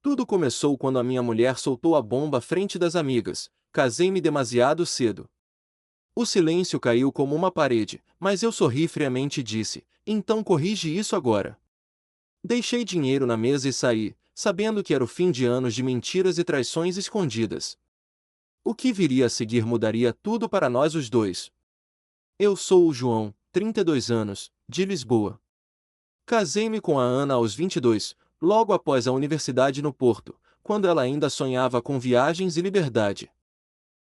Tudo começou quando a minha mulher soltou a bomba à frente das amigas. Casei-me demasiado cedo. O silêncio caiu como uma parede, mas eu sorri friamente e disse: então corrige isso agora. Deixei dinheiro na mesa e saí, sabendo que era o fim de anos de mentiras e traições escondidas. O que viria a seguir mudaria tudo para nós os dois. Eu sou o João, 32 anos, de Lisboa. Casei-me com a Ana aos 22, logo após a universidade no Porto, quando ela ainda sonhava com viagens e liberdade.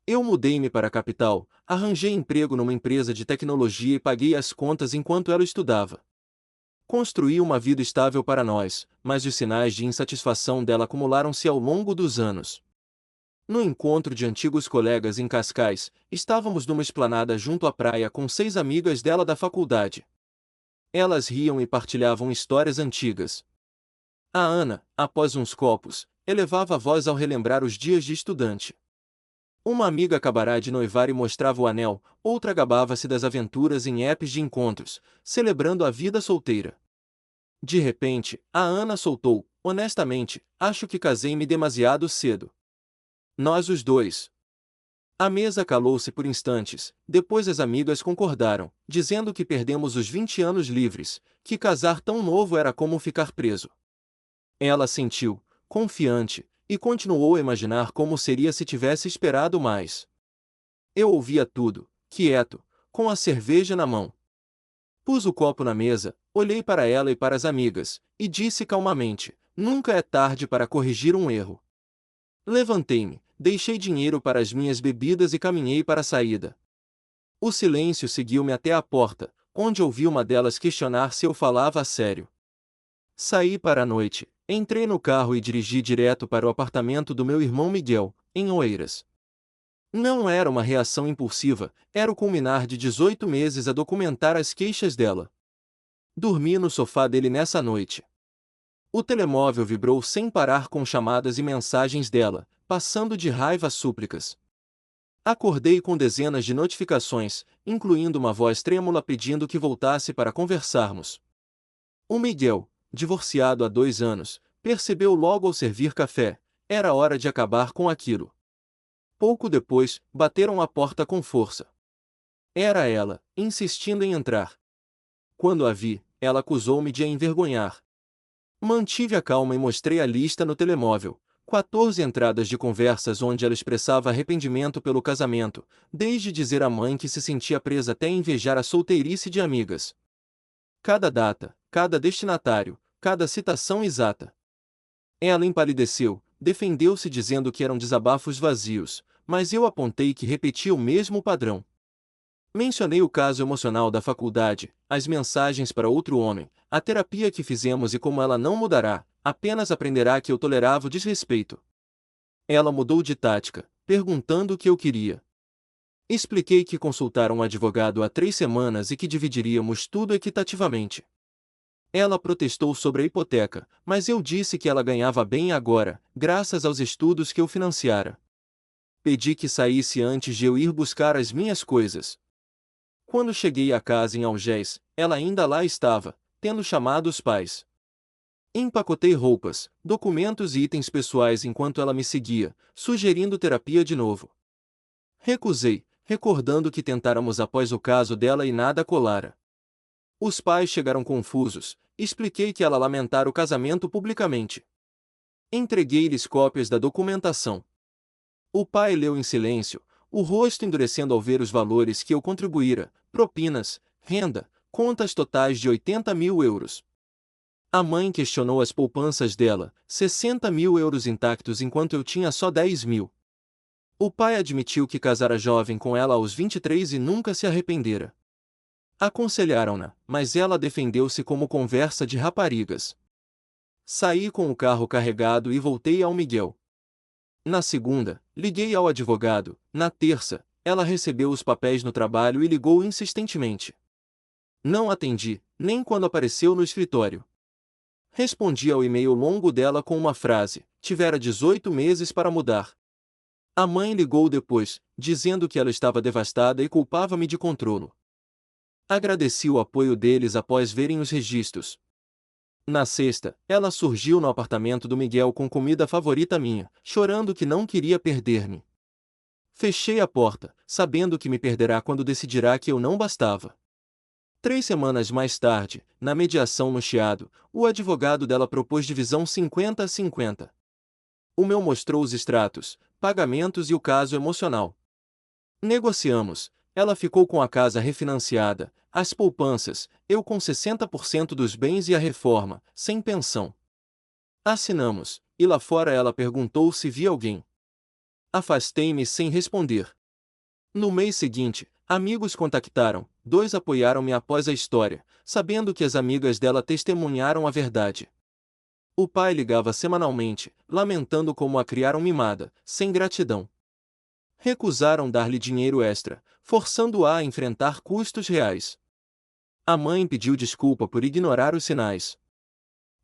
Eu mudei-me para a capital, arranjei emprego numa empresa de tecnologia e paguei as contas enquanto ela estudava. Construí uma vida estável para nós, mas os sinais de insatisfação dela acumularam-se ao longo dos anos. No encontro de antigos colegas em Cascais, estávamos numa esplanada junto à praia com 6 amigas dela da faculdade. Elas riam e partilhavam histórias antigas. A Ana, após uns copos, elevava a voz ao relembrar os dias de estudante. Uma amiga acabara de noivar e mostrava o anel, outra gabava-se das aventuras em apps de encontros, celebrando a vida solteira. De repente, a Ana soltou: honestamente, acho que casei-me demasiado cedo. Nós os dois. A mesa calou-se por instantes, depois as amigas concordaram, dizendo que perdemos os 20 anos livres, que casar tão novo era como ficar preso. Ela sentiu, confiante, e continuou a imaginar como seria se tivesse esperado mais. Eu ouvia tudo, quieto, com a cerveja na mão. Pus o copo na mesa, olhei para ela e para as amigas, e disse calmamente: nunca é tarde para corrigir um erro. Levantei-me, deixei dinheiro para as minhas bebidas e caminhei para a saída. O silêncio seguiu-me até a porta, onde ouvi uma delas questionar se eu falava a sério. Saí para a noite, entrei no carro e dirigi direto para o apartamento do meu irmão Miguel, em Oeiras. Não era uma reação impulsiva, era o culminar de 18 meses a documentar as queixas dela. Dormi no sofá dele nessa noite. O telemóvel vibrou sem parar com chamadas e mensagens dela, passando de raiva a súplicas. Acordei com dezenas de notificações, incluindo uma voz trêmula pedindo que voltasse para conversarmos. O Miguel, divorciado há 2 anos, percebeu logo ao servir café: era hora de acabar com aquilo. Pouco depois, bateram à porta com força. Era ela, insistindo em entrar. Quando a vi, ela acusou-me de a envergonhar. Mantive a calma e mostrei a lista no telemóvel: 14 entradas de conversas onde ela expressava arrependimento pelo casamento, desde dizer à mãe que se sentia presa até invejar a solteirice de amigas. Cada data, cada destinatário, cada citação exata. Ela empalideceu, defendeu-se dizendo que eram desabafos vazios, mas eu apontei que repetia o mesmo padrão. Mencionei o caso emocional da faculdade, as mensagens para outro homem, a terapia que fizemos e como ela não mudará, apenas aprenderá que eu tolerava o desrespeito. Ela mudou de tática, perguntando o que eu queria. Expliquei que consultara um advogado há 3 semanas e que dividiríamos tudo equitativamente. Ela protestou sobre a hipoteca, mas eu disse que ela ganhava bem agora, graças aos estudos que eu financiara. Pedi que saísse antes de eu ir buscar as minhas coisas. Quando cheguei à casa em Algés, ela ainda lá estava, tendo chamado os pais. Empacotei roupas, documentos e itens pessoais enquanto ela me seguia, sugerindo terapia de novo. Recusei, recordando que tentáramos após o caso dela e nada colara. Os pais chegaram confusos, expliquei que ela lamentara o casamento publicamente. Entreguei-lhes cópias da documentação. O pai leu em silêncio, o rosto endurecendo ao ver os valores que eu contribuíra: propinas, renda, contas totais de 80.000 euros. A mãe questionou as poupanças dela: 60.000 euros intactos enquanto eu tinha só 10.000. O pai admitiu que casara jovem com ela aos 23 e nunca se arrependera. Aconselharam-na, mas ela defendeu-se como conversa de raparigas. Saí com o carro carregado e voltei ao Miguel. Na segunda, liguei ao advogado. Na terça, ela recebeu os papéis no trabalho e ligou insistentemente. Não atendi, nem quando apareceu no escritório. Respondi ao e-mail longo dela com uma frase: tivera 18 meses para mudar. A mãe ligou depois, dizendo que ela estava devastada e culpava-me de controlo. Agradeci o apoio deles após verem os registros. Na sexta, ela surgiu no apartamento do Miguel com comida favorita minha, chorando que não queria perder-me. Fechei a porta, sabendo que me perderá quando decidirá que eu não bastava. 3 semanas mais tarde, na mediação no Chiado, o advogado dela propôs divisão 50-50. O meu mostrou os extratos, pagamentos e o caso emocional. Negociamos. Ela ficou com a casa refinanciada, as poupanças, eu com 60% dos bens e a reforma, sem pensão. Assinamos, e lá fora ela perguntou se vi alguém. Afastei-me sem responder. No mês seguinte, amigos contactaram, 2 apoiaram-me após a história, sabendo que as amigas dela testemunharam a verdade. O pai ligava semanalmente, lamentando como a criaram mimada, sem gratidão. Recusaram dar-lhe dinheiro extra, forçando-a a enfrentar custos reais. A mãe pediu desculpa por ignorar os sinais.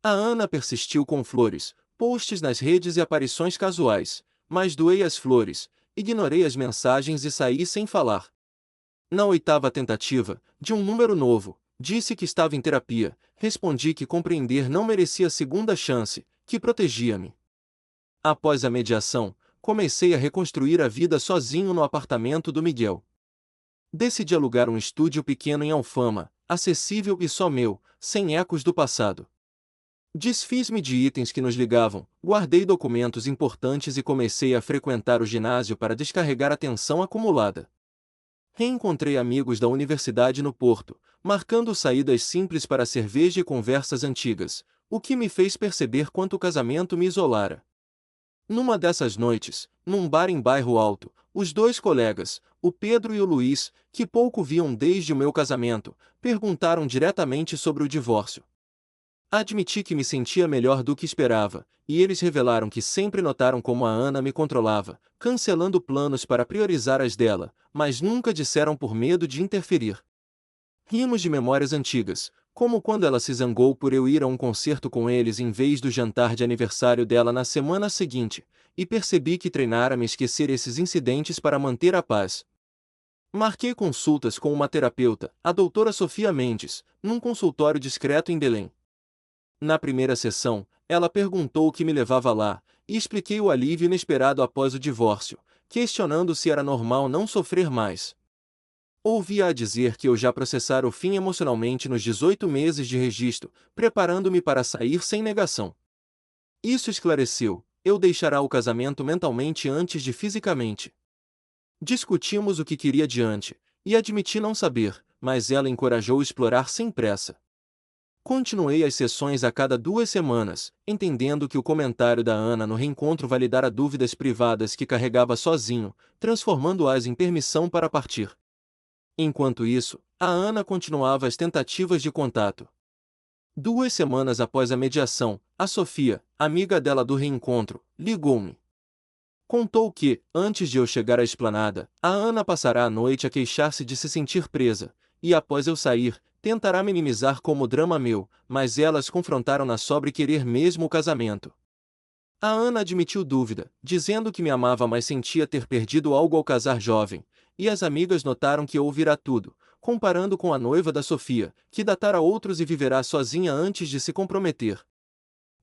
A Ana persistiu com flores, posts nas redes e aparições casuais, mas doei as flores, ignorei as mensagens e saí sem falar. Na 8ª tentativa, de um número novo, disse que estava em terapia, respondi que compreender não merecia segunda chance, que protegia-me. Após a mediação, comecei a reconstruir a vida sozinho no apartamento do Miguel. Decidi alugar um estúdio pequeno em Alfama, acessível e só meu, sem ecos do passado. Desfiz-me de itens que nos ligavam, guardei documentos importantes e comecei a frequentar o ginásio para descarregar a tensão acumulada. Reencontrei amigos da universidade no Porto, marcando saídas simples para cerveja e conversas antigas, o que me fez perceber quanto o casamento me isolara. Numa dessas noites, num bar em Bairro Alto, os 2 colegas, o Pedro e o Luiz, que pouco viam desde o meu casamento, perguntaram diretamente sobre o divórcio. Admiti que me sentia melhor do que esperava, e eles revelaram que sempre notaram como a Ana me controlava, cancelando planos para priorizar as dela, mas nunca disseram por medo de interferir. Rimos de memórias antigas, como quando ela se zangou por eu ir a um concerto com eles em vez do jantar de aniversário dela na semana seguinte, e percebi que treinara me esquecer esses incidentes para manter a paz. Marquei consultas com uma terapeuta, a doutora Sofia Mendes, num consultório discreto em Belém. Na primeira sessão, ela perguntou o que me levava lá, e expliquei o alívio inesperado após o divórcio, questionando se era normal não sofrer mais. Ouvi-a dizer que eu já processara o fim emocionalmente nos 18 meses de registro, preparando-me para sair sem negação. Isso esclareceu, eu deixará o casamento mentalmente antes de fisicamente. Discutimos o que queria adiante, e admiti não saber, mas ela encorajou explorar sem pressa. Continuei as sessões a cada 2 semanas, entendendo que o comentário da Ana no reencontro validara dúvidas privadas que carregava sozinho, transformando-as em permissão para partir. Enquanto isso, a Ana continuava as tentativas de contato. 2 semanas após a mediação, a Sofia, amiga dela do reencontro, ligou-me. Contou que, antes de eu chegar à esplanada, a Ana passará a noite a queixar-se de se sentir presa, e após eu sair, tentará minimizar como drama meu, mas elas confrontaram-na sobre querer mesmo o casamento. A Ana admitiu dúvida, dizendo que me amava mas sentia ter perdido algo ao casar jovem, e as amigas notaram que ouvirá tudo, comparando com a noiva da Sofia, que datara outros e viverá sozinha antes de se comprometer.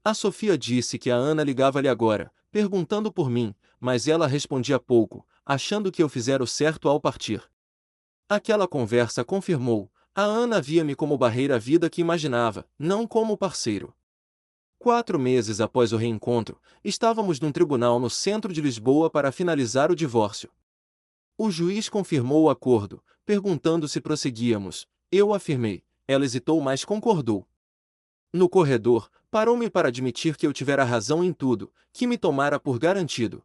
A Sofia disse que a Ana ligava-lhe agora, perguntando por mim, mas ela respondia pouco, achando que eu fizera o certo ao partir. Aquela conversa confirmou, a Ana via-me como barreira à vida que imaginava, não como parceiro. 4 meses após o reencontro, estávamos num tribunal no centro de Lisboa para finalizar o divórcio. O juiz confirmou o acordo, perguntando se prosseguíamos. Eu afirmei. Ela hesitou mas concordou. No corredor, parou-me para admitir que eu tivera razão em tudo, que me tomara por garantido.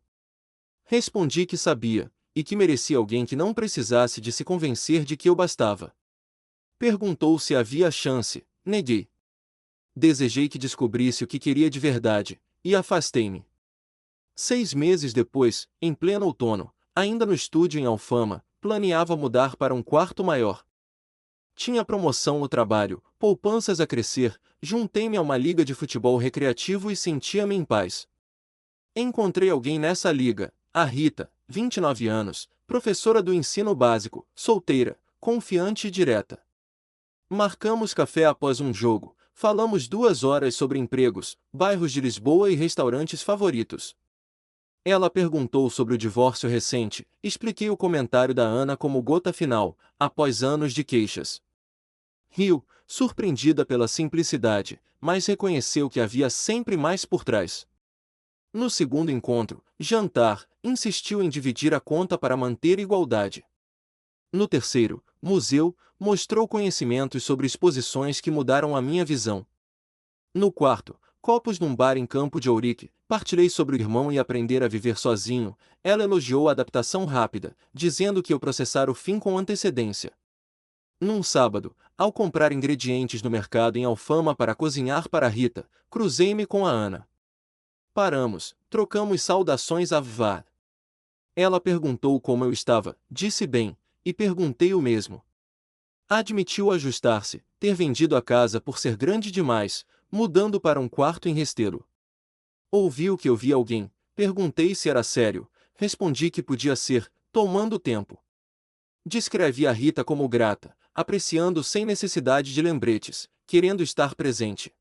Respondi que sabia, e que merecia alguém que não precisasse de se convencer de que eu bastava. Perguntou se havia chance, neguei. Desejei que descobrisse o que queria de verdade, e afastei-me. 6 meses depois, em pleno outono, ainda no estúdio em Alfama, planeava mudar para um quarto maior. Tinha promoção no trabalho, poupanças a crescer, juntei-me a uma liga de futebol recreativo e sentia-me em paz. Encontrei alguém nessa liga, a Rita, 29 anos, professora do ensino básico, solteira, confiante e direta. Marcamos café após um jogo, Falamos 2 horas sobre empregos, bairros de Lisboa e restaurantes favoritos. Ela perguntou sobre o divórcio recente, expliquei o comentário da Ana como gota final, após anos de queixas. Riu, surpreendida pela simplicidade, mas reconheceu que havia sempre mais por trás. No segundo encontro, jantar, insistiu em dividir a conta para manter igualdade. No terceiro, museu, mostrou conhecimentos sobre exposições que mudaram a minha visão. No quarto, copos num bar em Campo de Ourique, partilhei sobre o irmão e aprender a viver sozinho. Ela elogiou a adaptação rápida, dizendo que eu processara o fim com antecedência. Num sábado, ao comprar ingredientes no mercado em Alfama para cozinhar para Rita, cruzei-me com a Ana. Paramos, trocamos saudações à vó. Ela perguntou como eu estava, disse bem, e perguntei o mesmo. Admitiu ajustar-se, ter vendido a casa por ser grande demais, mudando para um quarto em Restelo. Ouviu que eu vi alguém, perguntei se era sério, respondi que podia ser, tomando tempo. Descrevi a Rita como grata, apreciando sem necessidade de lembretes, querendo estar presente.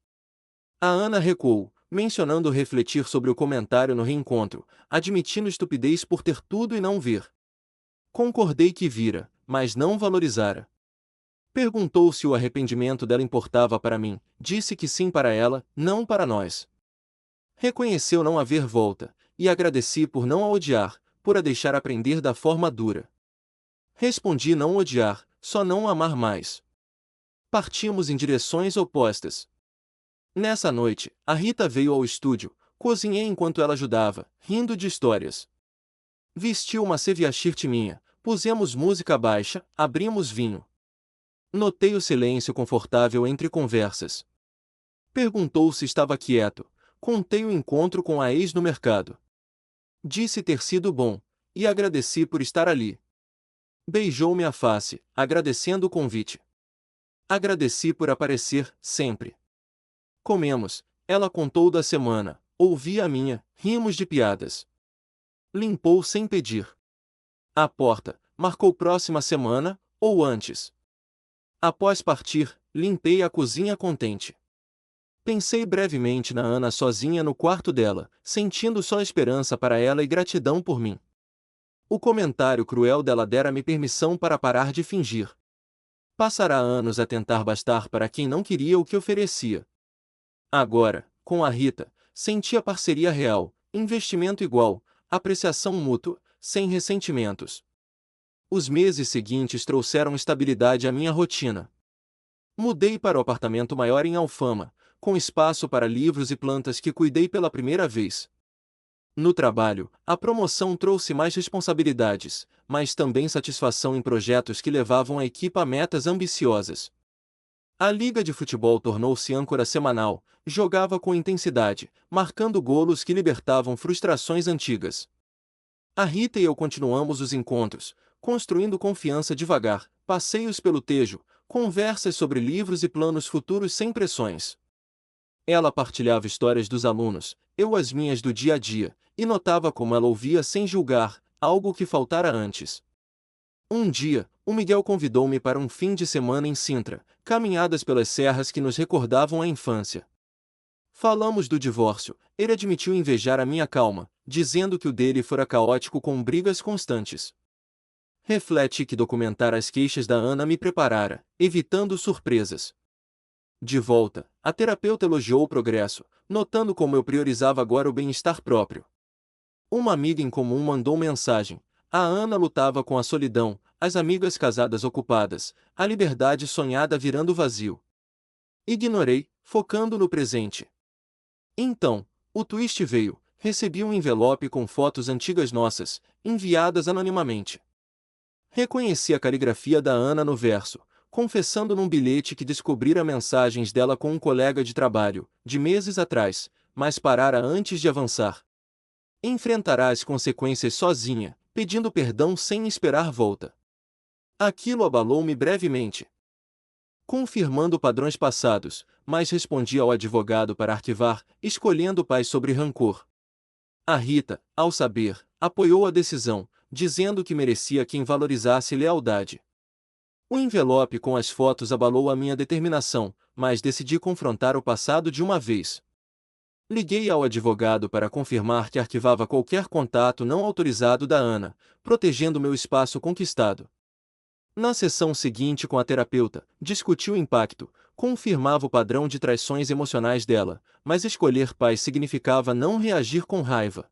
A Ana recuou, mencionando refletir sobre o comentário no reencontro, admitindo estupidez por ter tudo e não ver. Concordei que vira, mas não valorizara. Perguntou se o arrependimento dela importava para mim, disse que sim para ela, não para nós. Reconheceu não haver volta, e agradeci por não a odiar, por a deixar aprender da forma dura. Respondi não odiar, só não amar mais. Partimos em direções opostas. Nessa noite, a Rita veio ao estúdio, cozinhei enquanto ela ajudava, rindo de histórias. Vestiu uma ceviche minha, pusemos música baixa, abrimos vinho. Notei o silêncio confortável entre conversas. Perguntou se estava quieto, contei o encontro com a ex no mercado. Disse ter sido bom, e agradeci por estar ali. Beijou-me a face, agradecendo o convite. Agradeci por aparecer, sempre. Comemos, ela contou da semana, ouvi a minha, rimos de piadas. Limpou sem pedir. À porta, marcou próxima semana, ou antes. Após partir, limpei a cozinha contente. Pensei brevemente na Ana sozinha no quarto dela, sentindo só esperança para ela e gratidão por mim. O comentário cruel dela dera-me permissão para parar de fingir. Passará anos a tentar bastar para quem não queria o que oferecia. Agora, com a Rita, senti a parceria real, investimento igual, apreciação mútua, sem ressentimentos. Os meses seguintes trouxeram estabilidade à minha rotina. Mudei para o apartamento maior em Alfama, com espaço para livros e plantas que cuidei pela primeira vez. No trabalho, a promoção trouxe mais responsabilidades, mas também satisfação em projetos que levavam a equipe a metas ambiciosas. A liga de futebol tornou-se âncora semanal, jogava com intensidade, marcando golos que libertavam frustrações antigas. A Rita e eu continuamos os encontros, construindo confiança devagar, passeios pelo Tejo, conversas sobre livros e planos futuros sem pressões. Ela partilhava histórias dos alunos, eu as minhas do dia a dia, e notava como ela ouvia sem julgar, algo que faltara antes. Um dia, o Miguel convidou-me para um fim de semana em Sintra, caminhadas pelas serras que nos recordavam a infância. Falamos do divórcio, ele admitiu invejar a minha calma, dizendo que o dele fora caótico com brigas constantes. Reflete que documentar as queixas da Ana me preparara, evitando surpresas. De volta, a terapeuta elogiou o progresso, notando como eu priorizava agora o bem-estar próprio. Uma amiga em comum mandou mensagem. A Ana lutava com a solidão, as amigas casadas ocupadas, a liberdade sonhada virando vazio. Ignorei, focando no presente. Então, o twist veio, recebi um envelope com fotos antigas nossas, enviadas anonimamente. Reconheci a caligrafia da Ana no verso, confessando num bilhete que descobrira mensagens dela com um colega de trabalho, de meses atrás, mas parara antes de avançar. Enfrentará as consequências sozinha, pedindo perdão sem esperar volta. Aquilo abalou-me brevemente. Confirmando padrões passados, mas respondi ao advogado para arquivar, escolhendo paz sobre rancor. A Rita, ao saber, apoiou a decisão, dizendo que merecia quem valorizasse lealdade. O envelope com as fotos abalou a minha determinação, mas decidi confrontar o passado de uma vez. Liguei ao advogado para confirmar que arquivava qualquer contato não autorizado da Ana, protegendo meu espaço conquistado. Na sessão seguinte com a terapeuta, discuti o impacto, confirmava o padrão de traições emocionais dela, mas escolher paz significava não reagir com raiva.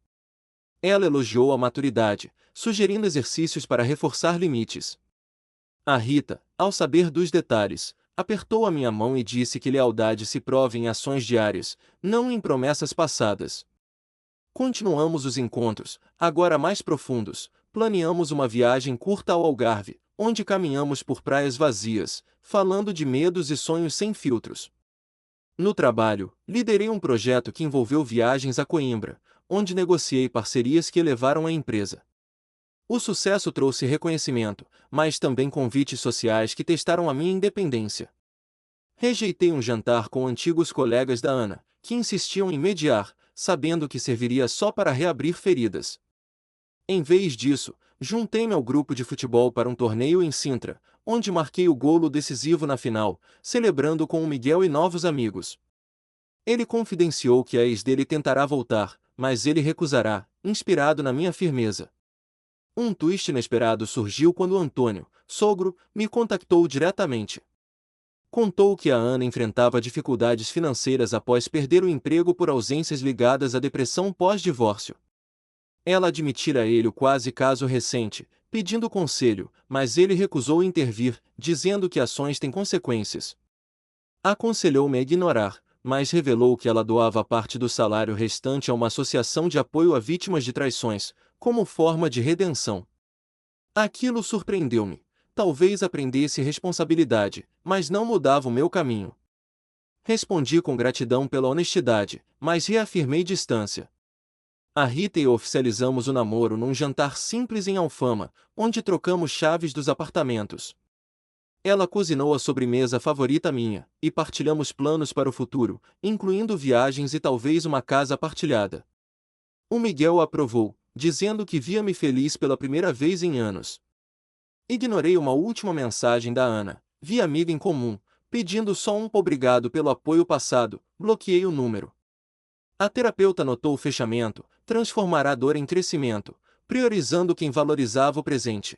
Ela elogiou a maturidade, sugerindo exercícios para reforçar limites. A Rita, ao saber dos detalhes, apertou a minha mão e disse que lealdade se prova em ações diárias, não em promessas passadas. Continuamos os encontros, agora mais profundos, planeamos uma viagem curta ao Algarve, onde caminhamos por praias vazias, falando de medos e sonhos sem filtros. No trabalho, liderei um projeto que envolveu viagens a Coimbra, onde negociei parcerias que elevaram a empresa. O sucesso trouxe reconhecimento, mas também convites sociais que testaram a minha independência. Rejeitei um jantar com antigos colegas da Ana, que insistiam em mediar, sabendo que serviria só para reabrir feridas. Em vez disso, juntei-me ao grupo de futebol para um torneio em Sintra, onde marquei o golo decisivo na final, celebrando com o Miguel e novos amigos. Ele confidenciou que a ex dele tentará voltar, mas ele recusará, inspirado na minha firmeza. Um twist inesperado surgiu quando Antônio, sogro, me contactou diretamente. Contou que a Ana enfrentava dificuldades financeiras após perder o emprego por ausências ligadas à depressão pós-divórcio. Ela admitira a ele o quase caso recente, pedindo conselho, mas ele recusou intervir, dizendo que ações têm consequências. Aconselhou-me a ignorar, mas revelou que ela doava parte do salário restante a uma associação de apoio a vítimas de traições, como forma de redenção. Aquilo surpreendeu-me. Talvez aprendesse responsabilidade, mas não mudava o meu caminho. Respondi com gratidão pela honestidade, mas reafirmei distância. A Rita e eu oficializamos o namoro num jantar simples em Alfama, onde trocamos chaves dos apartamentos. Ela cozinhou a sobremesa favorita minha, e partilhamos planos para o futuro, incluindo viagens e talvez uma casa partilhada. O Miguel aprovou, dizendo que via-me feliz pela primeira vez em anos. Ignorei uma última mensagem da Ana, via amiga em comum, pedindo só um obrigado pelo apoio passado, bloqueei o número. A terapeuta notou o fechamento, transformar a dor em crescimento, priorizando quem valorizava o presente.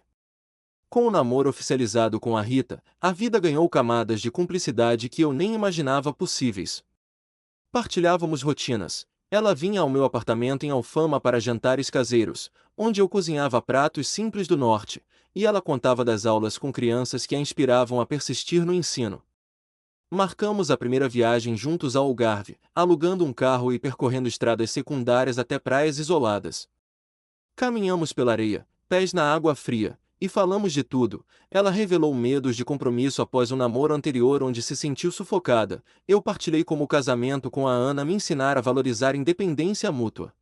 Com o namoro oficializado com a Rita, a vida ganhou camadas de cumplicidade que eu nem imaginava possíveis. Partilhávamos rotinas. Ela vinha ao meu apartamento em Alfama para jantares caseiros, onde eu cozinhava pratos simples do norte, e ela contava das aulas com crianças que a inspiravam a persistir no ensino. Marcamos a primeira viagem juntos ao Algarve, alugando um carro e percorrendo estradas secundárias até praias isoladas. Caminhamos pela areia, pés na água fria, e falamos de tudo. Ela revelou medos de compromisso após um namoro anterior onde se sentiu sufocada. Eu partilhei como o casamento com a Ana me ensinar a valorizar independência mútua.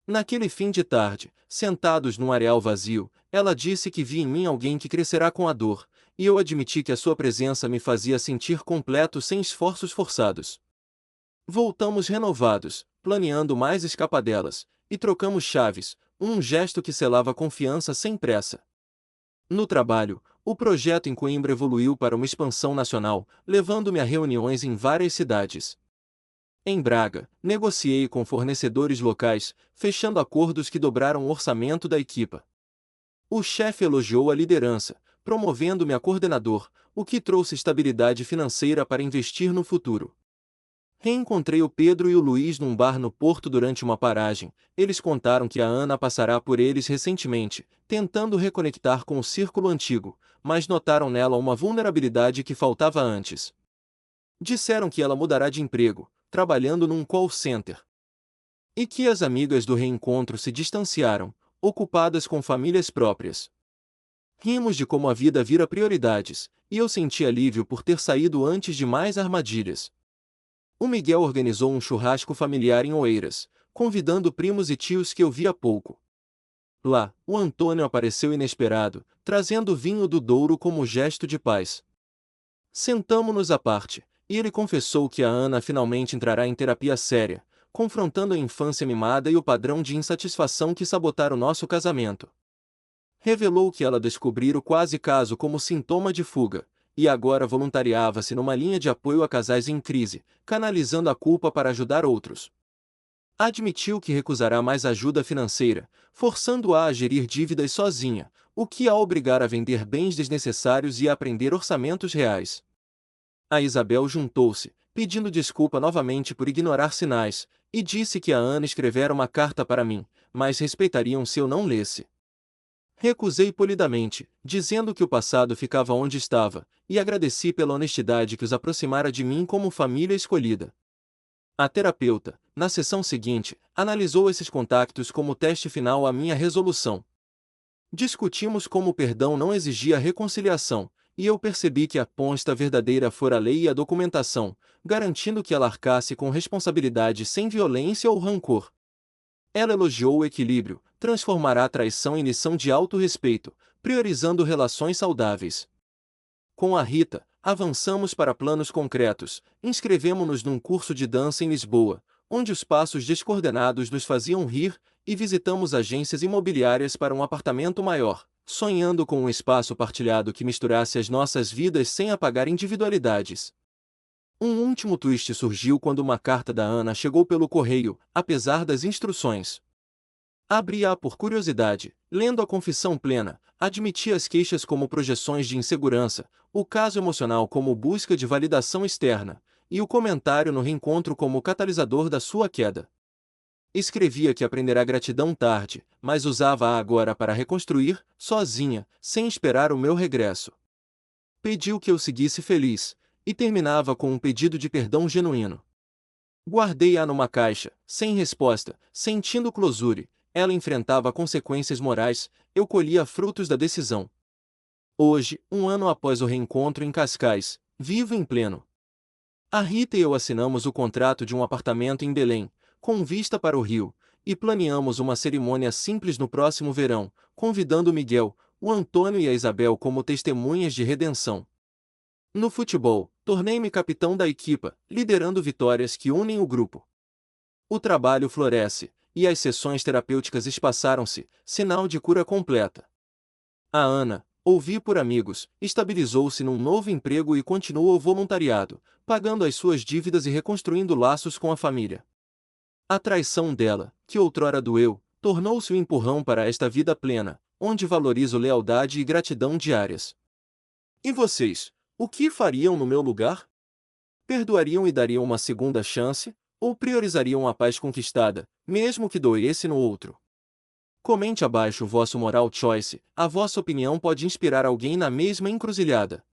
Naquele fim de tarde, sentados num areal vazio, ela disse que via em mim alguém que crescerá com a dor, e eu admiti que a sua presença me fazia sentir completo sem esforços forçados. Voltamos renovados, planeando mais escapadelas, e trocamos chaves, um gesto que selava confiança sem pressa. No trabalho, o projeto em Coimbra evoluiu para uma expansão nacional, levando-me a reuniões em várias cidades. Em Braga, negociei com fornecedores locais, fechando acordos que dobraram o orçamento da equipa. O chefe elogiou a liderança, promovendo-me a coordenador, o que trouxe estabilidade financeira para investir no futuro. Reencontrei o Pedro e o Luiz num bar no Porto durante uma paragem. Eles contaram que a Ana passará por eles recentemente, tentando reconectar com o círculo antigo, mas notaram nela uma vulnerabilidade que faltava antes. Disseram que ela mudará de emprego, trabalhando num call center. E que as amigas do reencontro se distanciaram, ocupadas com famílias próprias. Rimos de como a vida vira prioridades, e eu senti alívio por ter saído antes de mais armadilhas. O Miguel organizou um churrasco familiar em Oeiras, convidando primos e tios que eu via pouco. Lá, o Antônio apareceu inesperado, trazendo vinho do Douro como gesto de paz. Sentamo-nos à parte, e ele confessou que a Ana finalmente entrará em terapia séria, confrontando a infância mimada e o padrão de insatisfação que sabotara o nosso casamento. Revelou que ela descobrira o quase caso como sintoma de fuga, e agora voluntariava-se numa linha de apoio a casais em crise, canalizando a culpa para ajudar outros. Admitiu que recusará mais ajuda financeira, forçando-a a gerir dívidas sozinha, o que a obrigar a vender bens desnecessários e a aprender orçamentos reais. A Isabel juntou-se, pedindo desculpa novamente por ignorar sinais, e disse que a Ana escrevera uma carta para mim, mas respeitariam se eu não lesse. Recusei polidamente, dizendo que o passado ficava onde estava, e agradeci pela honestidade que os aproximara de mim como família escolhida. A terapeuta, na sessão seguinte, analisou esses contactos como teste final à minha resolução. Discutimos como o perdão não exigia reconciliação, e eu percebi que a ponta verdadeira fora a lei e a documentação, garantindo que ela arcasse com responsabilidade sem violência ou rancor. Ela elogiou o equilíbrio, transformará a traição em lição de autorrespeito, priorizando relações saudáveis. Com a Rita, avançamos para planos concretos, inscrevemo-nos num curso de dança em Lisboa, onde os passos descoordenados nos faziam rir, e visitamos agências imobiliárias para um apartamento maior, sonhando com um espaço partilhado que misturasse as nossas vidas sem apagar individualidades. Um último twist surgiu quando uma carta da Ana chegou pelo correio, apesar das instruções. Abri-a por curiosidade, lendo a confissão plena, admitia as queixas como projeções de insegurança, o caso emocional como busca de validação externa, e o comentário no reencontro como catalisador da sua queda. Escrevia que aprenderá gratidão tarde, mas usava-a agora para reconstruir, sozinha, sem esperar o meu regresso. Pediu que eu seguisse feliz, e terminava com um pedido de perdão genuíno. Guardei-a numa caixa, sem resposta, sentindo closure. Ela enfrentava consequências morais, eu colhia frutos da decisão. Hoje, um ano após o reencontro em Cascais, vivo em pleno. A Rita e eu assinamos o contrato de um apartamento em Belém, com vista para o Rio, e planeamos uma cerimônia simples no próximo verão, convidando o Miguel, o Antônio e a Isabel como testemunhas de redenção. No futebol, tornei-me capitão da equipa, liderando vitórias que unem o grupo. O trabalho floresce, e as sessões terapêuticas espaçaram-se, sinal de cura completa. A Ana, ouvi por amigos, estabilizou-se num novo emprego e continuou o voluntariado, pagando as suas dívidas e reconstruindo laços com a família. A traição dela, que outrora doeu, tornou-se o empurrão para esta vida plena, onde valorizo lealdade e gratidão diárias. E vocês, o que fariam no meu lugar? Perdoariam e dariam uma segunda chance, ou priorizariam a paz conquistada, mesmo que doesse no outro? Comente abaixo o vosso moral choice, a vossa opinião pode inspirar alguém na mesma encruzilhada.